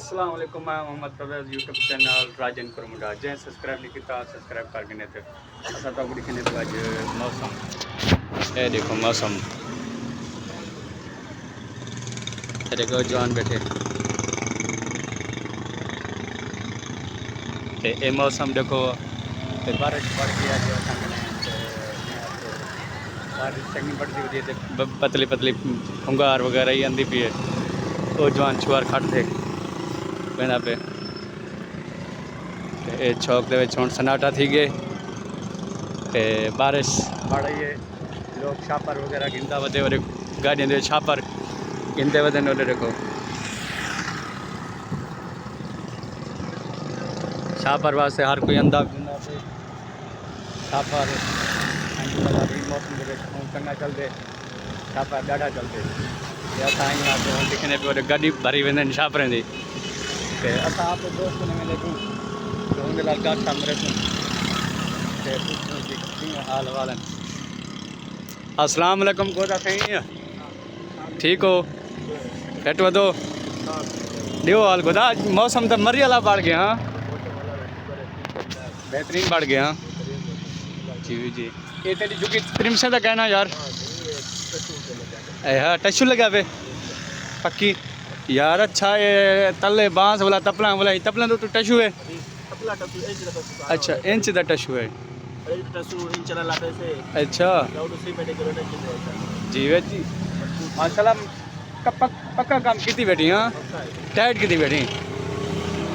अस्सलाम वालेकुम, मैं मोहम्मद परवेज़ यूट्यूब चैनल राजन करमुंडा जैं सब्सक्राइब नहीं किया सब्सक्राइब करके ने थे असा तो दिखने तो आज मौसम ये देखो मौसम ये देखो जवान बैठे ते ये मौसम देखो ते बारिश पड़ गई आज बारिश चंगी पड़ती हुई है पतली पतली फुंगार वगैरह ही आंदी पी है वो जवान छुआर खड़ थे पेड़ा पे ये चौक दे विच हुण सन्नाटा थी गए ते बारिश पड़ रही है लोग छापर वगैरह गिनता वधे और गाड़ियों के छापर गिनते वधे ओडे देखो छापर वास्ते हर कोई अंदा छापर मौसम चंगा चलते छापर ज़्यादा चलते दिखने पे गाड़ी भरी वेंदन छापरें दी ते असां आप दोस्त ने मिले तू तो उनके लाल गाठ सामने ते हाल वालन अस्सलाम वालेकुम गोदा सही ठीक हो कट वधो दियो हाल गोदा मौसम तो मरी वाला बढ़ गया हाँ बेहतरीन बढ़ गया जी जी ये तेरी झुकी प्रिम से तो कहना यार हाँ टशू लगा पे पक्की यार अच्छा ये तले बांस वाला तपला तो टशू है अच्छा इंच दा टशू है अच्छा जी वे जी माशाल्लाह पक्का काम की बैठी हाँ टाइट की बैठी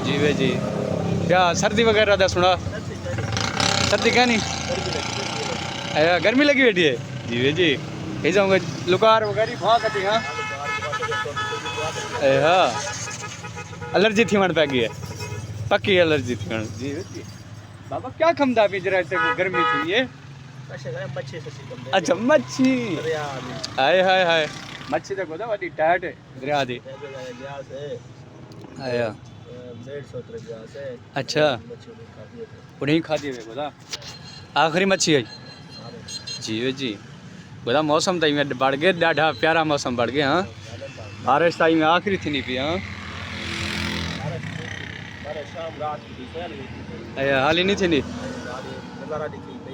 जी वे जी क्या सर्दी वगैरह दा सुना सर्दी क्या नहीं गर्मी लगी बैठी है जी वे जी ये जाऊँगा लुकार वगैरह बहुत कटी हाँ हाँ एलर्जी थी मन पै गई है पक्की एलर्जी थी मन जी जी बाबा क्या खमदा भी जरा से गर्मी थी ये अच्छा मच्छी हाय हाय हाय मच्छी तो गोदा वाली टाइट है दरिया दी आया अच्छा उन्हीं खा दी गोदा आखिरी मच्छी है जी जी गोदा मौसम तो इवें बढ़ गए ॾाढा प्यारा मौसम बढ़ गया हाँ बारिश तो इवें आखिरी थी नहीं पी हाँ हाल ही नहीं थी नहीं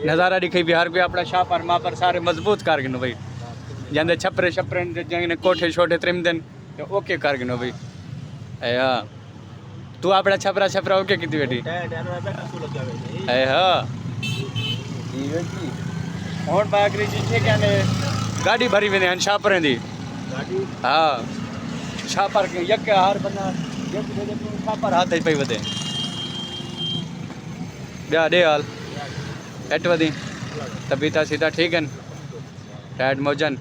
नज़ारा दिखी भी हर कोई अपना शाह पर माँ पर सारे मजबूत कर गिनो भाई जंदे छपरे छपरे जंगे कोठे छोटे त्रिम दिन तो ओके कर गिनो भाई हाँ तू अपना छपरा छपरा ओके की बेटी हाँ हूँ बागरी जी क्या गाड़ी भरी वेंदे आहिनि छापरें दी हाँ छापर यक हर बंदा छापर हाथ पई वधे ॿिया ॾे हाल एट वधी तबीता सीधा ठीक है टाइट मौजन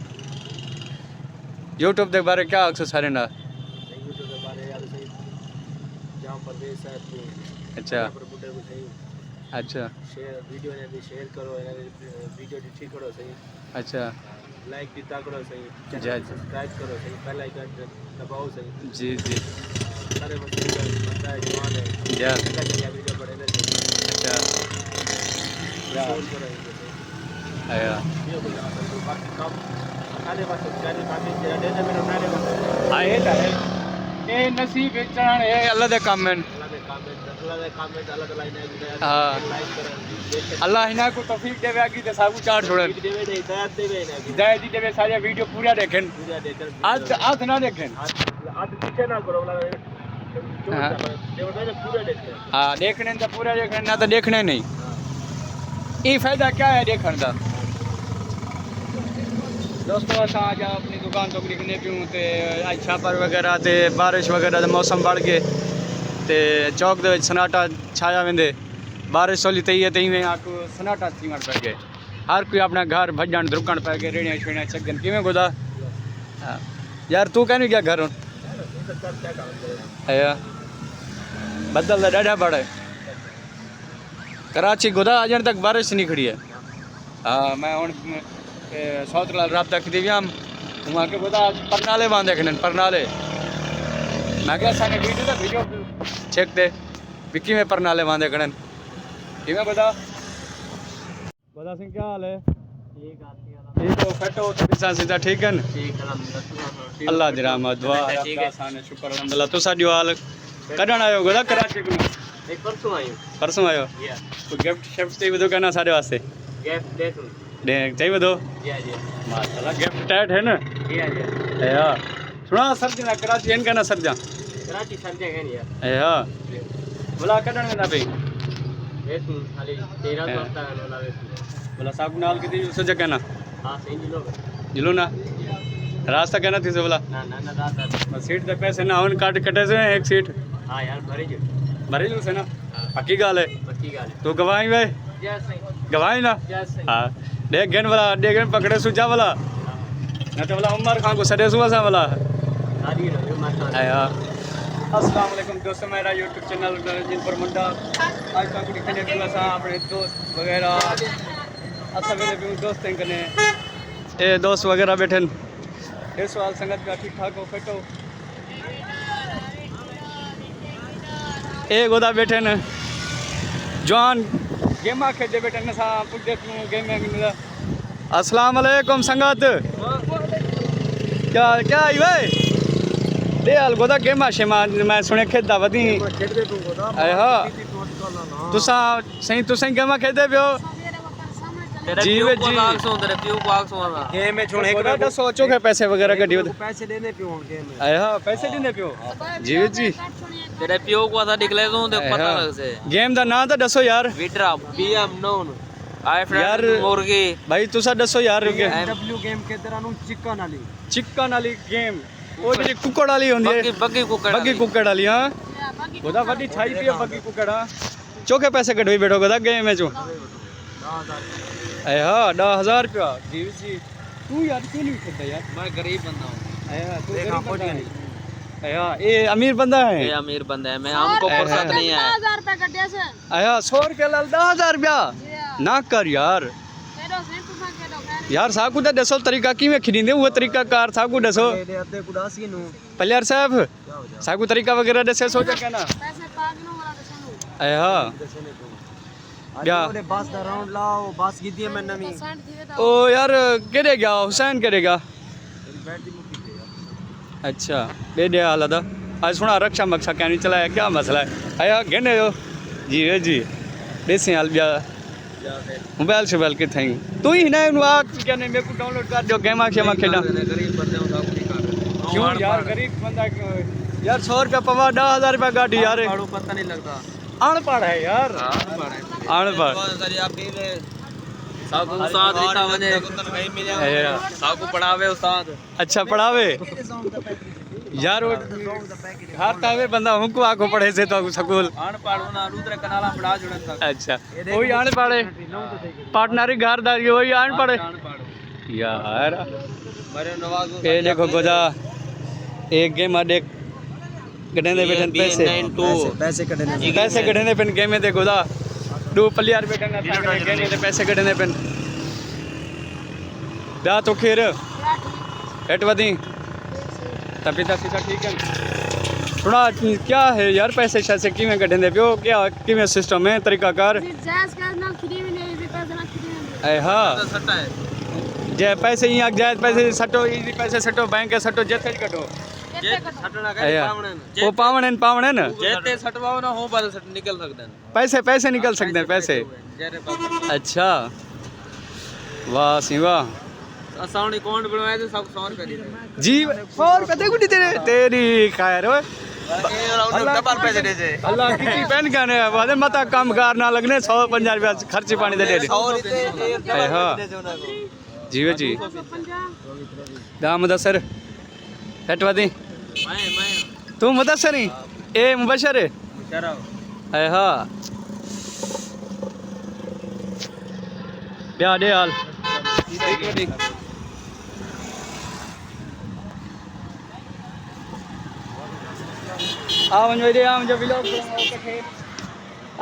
यूट्यूब के बारे क्या अक्सर सारे ना अच्छा अच्छा वीडियो ने शेयर करो वीडियो ठीक करो सही अच्छा लाइक दिता करो सही जी सब्सक्राइब करो सही बेल आइकन दबाओ सही जी जी सारे बच्चे बंदा है जवान है या वीडियो बड़े ने अच्छा या करो आया ये बाकी काम आने वाले जाने बाकी तेरा दे दे मेरा नारे हाँ ये तो है ये नसीब चढ़ाने है अल्लाह दे काम में अल्लाह इना को तौफीक देवे आगे ते साबू चार छोड़न हिदायत दी देवे सारे वीडियो पूरा देखें आज ना देखें आज पीछे ना करो हाँ देखने तो पूरा देखने ना तो देखने नहीं ये फायदा क्या है देखने का दोस्तों अस आज अपनी दुकान तो लिखने पियूँ तो आज छापर वगैरह तो बारिश वगैरह मौसम बढ़ गए तो चौक दे सन्नाटा छाया वेंदे बारिश सोली तई है तो इवें आको सन्नाटा थी वण पै गए हर कोई अपना घर भजन रुकण पै गए रेड़ियाँ छेड़ियाँ चगन किवें गोदा हाँ यार तू कहने गया घर है बदल तो ॾाढा बड़ा है कराची गोदा अजन तक बारिश नहीं खड़ी है हाँ मैं हूँ सौतलाल राबता की व्याम वहाँ के गोदा परनाले बांधे खड़े परनाले मैं क्या साने वीडियो चेक दे विक्की में परनाले बांधे खड़े किवें गोदा गोदा सिंह क्या हाल है ठीक हो फिट हो तबीयत सीधा ठीक है अल्लाह दी रहमत दुआ ठीक है शुक्र अल्हम्दुलिल्लाह तुसा दियो हाल कॾण आयो गोदा कराची को एक परसों आई हूँ परसों आयो या कोई गिफ्ट शिफ्ट चाहिए बदो कहना सारे वास्ते गैप दे दूँ दे चाहिए बदो या जी माशाल्लाह गिफ्ट टाइट है ना या ए हां सुना सर जना कराची इन कहना सर जा कराची समझे गए नहीं यार ए हां बोला कॾण वेंदा पे वेसूं खाली 13 हफ्ता है ना वेसूं बोला साकू नाल किती सज कहना हाँ सही जी लोग जिलो ना रास्ता कहना थी से बोला ना ना ना रात सीट दे पैसे ना होन काट कटे से एक सीट हाँ यार भरे जो भरी लू से ना पक्की गाल है पक्की गाल तू गवाई वे जय सही गवाई ना जय सही हाँ देख गन वाला देख गन पकड़े सुजा वाला ना तो वाला उमर खान को सडे सुवा सा वाला शादी रहो माशा आया अस्सलाम वालेकुम दोस्तों मेरा यूट्यूब चैनल जिन पर मुंडा आज का कुछ कने वाला सा अपने दोस्त वगैरह अच्छा मेरे भी दोस्त हैं कने ए दोस्त वगैरह बैठे इस सवाल संगत का ठीक ठाक हो फिट हो ए गोदा बैठे न जवान गेमा खेलते बैठे न सा पुटे गेम में अस्सलाम वालेकुम संगत क्या क्या आई भाई दे हाल गोदा गेमा शेमा मैं सुने खेलता वदी आए हां तुसा सही तुसा गेमा खेलते पियो जी वे जी तेरे प्यू को आग सो आना गेम में छोड़ एक गोदा सोचो के पैसे वगैरह गड्डी पैसे देने पियो गेम में आए हां पैसे देने पियो जी वे जी तेरे प्यू को आता निकले तो पता लग से गेम दा नाम तो दसो यार विट्रा बीएम नोन आई यार फ्रेंड मुर्गी भाई तुसा दसो यार डब्ल्यू गेम के तरह नु चिकन वाली गेम वो जी कुकड़ वाली होंदी है बग्गी कुकड़ बग्गी कुकड़ वाली हां गोदा वडी छाई पियो बग्गी कुकड़ हां चोके पैसे कढोई बैठो गोदा गेम में चो 10000 ए हां 10000 रुपया जी जी तू यार क्यों नहीं खेलता यार मैं गरीब बंदा हूं ए हां तू गरीब बंदा है ए हां ये अमीर बंदा है ये अमीर बंदा है मैं हमको फुर्सत नहीं है 10000 रुपए कटे से आया 100 रुपया लाल 10000 रुपया ना कर यार केडो से तू सा केडो कर यार साकू दा दसो तरीका किवें खरीदे वो तरीका कार साकू दसो अते कुदासी नु पल्यार साहब साकू तरीका वगैरह दसे सोचा कहना पैसे पागनो वाला दसनु ए हां क्या बस दा राउंड लाओ बस कीती है मैं नवी 60 थी वे ओ यार केड़े गया हुसैन करेगा अच्छा दे दे हाल दा आज सुना रक्षा मक्षा क्या नहीं चलाया क्या मसला है आया गेने हो जी वे जी देसी हाल बिया मोबाइल शोबाइल के थई तू ही ना नु आ क्या नहीं मेरे को डाउनलोड कर दो गेमा खेमा खेला गरीब बंदे हो सब नहीं कर क्यों यार गरीब बंदा क्यों यार 100 रुपया पवा 10000 रुपया गाड़ी यार पाड़ू पता नहीं लगता अनपढ़ है यार अनपढ़ साकू उस्ताद इतना वने साकू पढ़ावे उस्ताद अच्छा पढ़ावे यार वो घर तावे बंदा हमको आको पढ़े से तो स्कूल अनपढ़ ना दूसरे कनाला पढ़ा जुड़न था अच्छा वही अनपढ़े पार्टनरी घरदारी वही अनपढ़े यार मरे नवाज ये देखो गोदा एक गेम देख गडने बैठन पैसे गडने पेन गेम में देखो दा दो प्लेयर बैठन गेम में पैसे गडने पेन दा तो खैर हेट वदी तबीता सीता ठीक है थोड़ा क्या है यार पैसे शैसे किवें गडने पियो क्या किवें सिस्टम है तरीकाकार जैस का ना खरी भी नहीं भी पैसे ना खरी ए हां सट्टा है जे पैसे यहाँ जायज पैसे सटो इजी पैसे सटो बैंक के सटो जेते कटो जे सटना का पावणे वो पावणे न जेते सटवाओ ना हो पर सट निकल सकदे पैसे निकल सकते हैं पैसे जेरे पास अच्छा वाह सिवा असाउनी अकाउंट बनवाए तो सब 100 रुपए दी जी 100 रुपए दे गुडी तेरी खैर ओए डबल पैसे दे दे अल्लाह की पेन कहने वादे मता कामगार ना लगने 150 रुपया खर्ची पानी दे दे हां जी वे जी दाम दसर हटवा दी मैं तू मुदस्सर ही ए मुबशर शराब है हां ब्याह दे हाल आ वञो दे आ मुंहिंजो व्लॉग कठे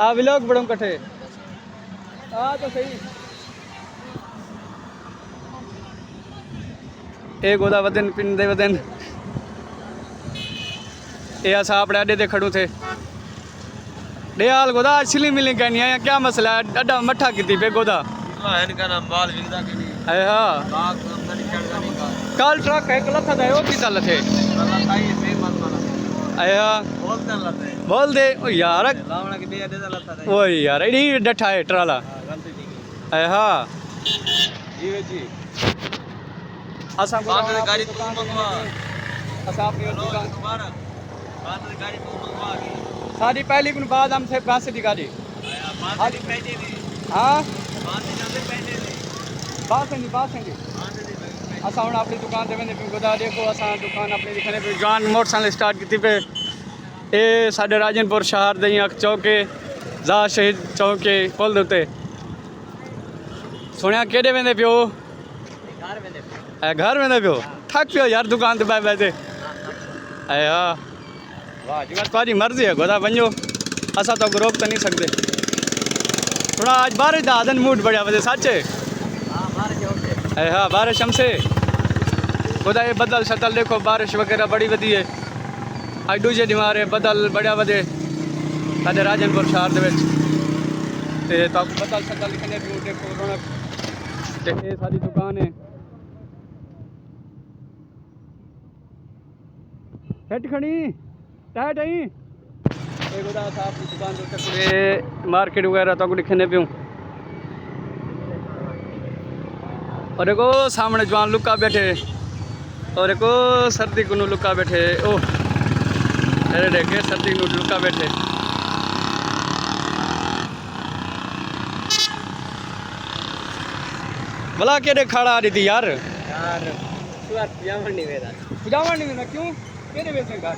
आ व्लॉग बड़ो कठे आ तो सही ए गोदा वदन पिन दे वदन ए असां अपने अड्डे ते खड़ू थे डे हाल गोदा असली मिली कहनी है क्या मसला है अड्डा मठा की पे गोदा इनका नाम माल विकदा के नहीं है हां बाग आमदनी चढ़दा नहीं का कल ट्रक एक लथा था वो की चल थे वाला ताई से मत वाला आया बोलते लते बोल दे ओ यार लावना की दे दे लता ओ यार एडी डठा है ट्राला गलती थी ए हां जी जी असा बात गाड़ी तू मंगवा असा अपनी दुकान तुम्हारा बात गाड़ी तू मंगवा की साडी पहली कुन बाद हम से पैसे दी गाड़ी बात दी पैसे दी हां बात दी पैसे दी बात नहीं असा हुन अपनी दुकान ते वेंदे पे गुदा देखो असा दुकान अपनी दिखने पे जान मोटरसाइकिल स्टार्ट की पे ए साडे राजनपुर शहर दे चौके जा शहीद चौके पुल दे उत्ते सुनिया केड़े वेंदे पियो घर वेंदे पियो थक पियो यार दुकान ते बाय ते आया वाह जी तुम्हारी मर्जी है गोदा बनो असा तो रोक तो नहीं सकते थोड़ा आज बारिश का आदन मूड बढ़िया वजह सच है हाँ बारिश हमसे खुदा ये बदल शतल देखो बारिश वगैरह बड़ी वधी है आज दूजे दीवार है बदल बढ़िया वधे साढ़े राजनपुर शहर के तो बदल शतल लिखने भी देखो रौनक ये सारी दुकान है हेठ खड़ी टाइट आई ये खुदा साहब की दुकान तो मार्केट वगैरह तो लिखने पियूँ और देखो सामने जवान लुका बैठे और देखो सर्दी को लुका बैठे ओह अरे देखे सर्दी को लुका बैठे भला के खड़ा आ रही थी यार पजामा नहीं मेरा क्यों केड़े वैसे घर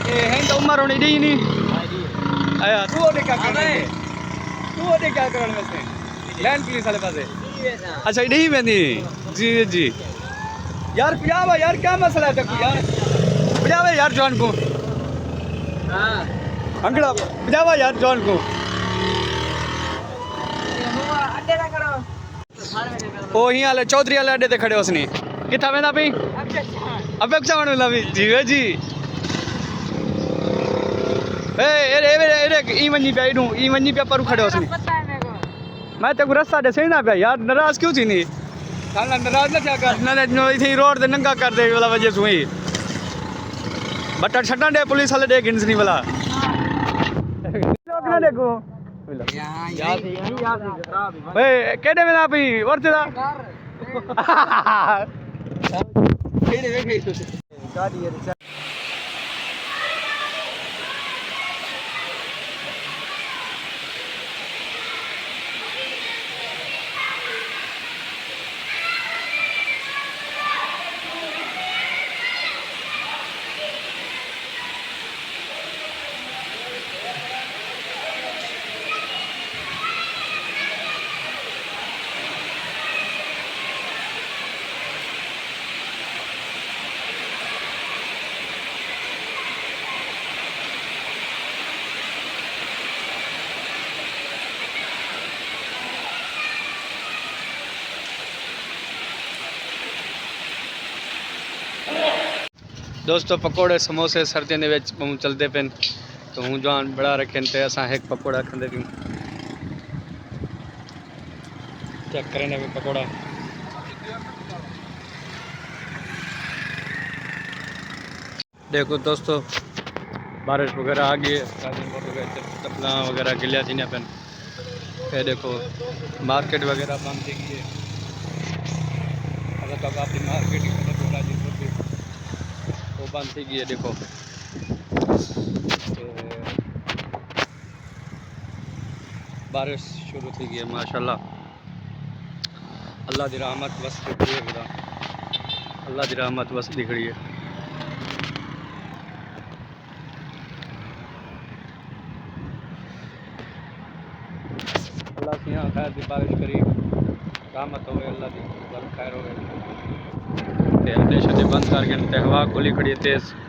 ये है तो उम्र होनी दी नहीं आया तू ओडे क्या कर रहे तू ओडे क्या करन वैसे लैंड पुलिस वाले पासे अच्छा नहीं मैंने जी जी यार पजावा यार क्या मसला है देखो यार पजावा यार जॉन को हां अंकड़ा पजावा यार जॉन को अड्डे ना करो ओ ही वाले चौधरी वाले अड्डे ते खड़े उसने किथा वेंदा पई अपेक्षा वाला भी जी जी ए ई वनी पे इडू ई वनी पे पर खड़े उसने मैं तो रास्ता दे सही ना पे यार नाराज क्यों थी नहीं साला नाराज ना क्या कर ना इथे रोड ते नंगा कर दे वाला वजह सुई बटन छटन दे पुलिस वाले दे गिनस नहीं वाला लोग ना देखो याद ए केडे में ना पई वर्तदा केडे वे गई गाड़ी है दोस्तों पकौड़े समोसे सर्दियों के विच बहुत चलते पे तो हूँ जवान बड़ा रखे तो असा एक पकौड़ा खाते पियूँ चेक करें भी पकौड़ा देखो दोस्तों बारिश वगैरह आ गई है चपला वगैरह गिलिया थी पेन ये देखो मार्केट वगैरह बंद थी गई है अगर तक आपकी मार्केट वो बंद थी गई है देखो बारिश शुरू थी गई है माशाल्लाह अल्लाह की रहमत बस दिख रही है खुदा अल्लाह की रहमत बस दिख रही है अल्लाह की यहाँ खैर की बारिश करी रहमत हो गई अल्लाह की खैर हो गई देश बंद करके हवा खुली खड़ी है तेज़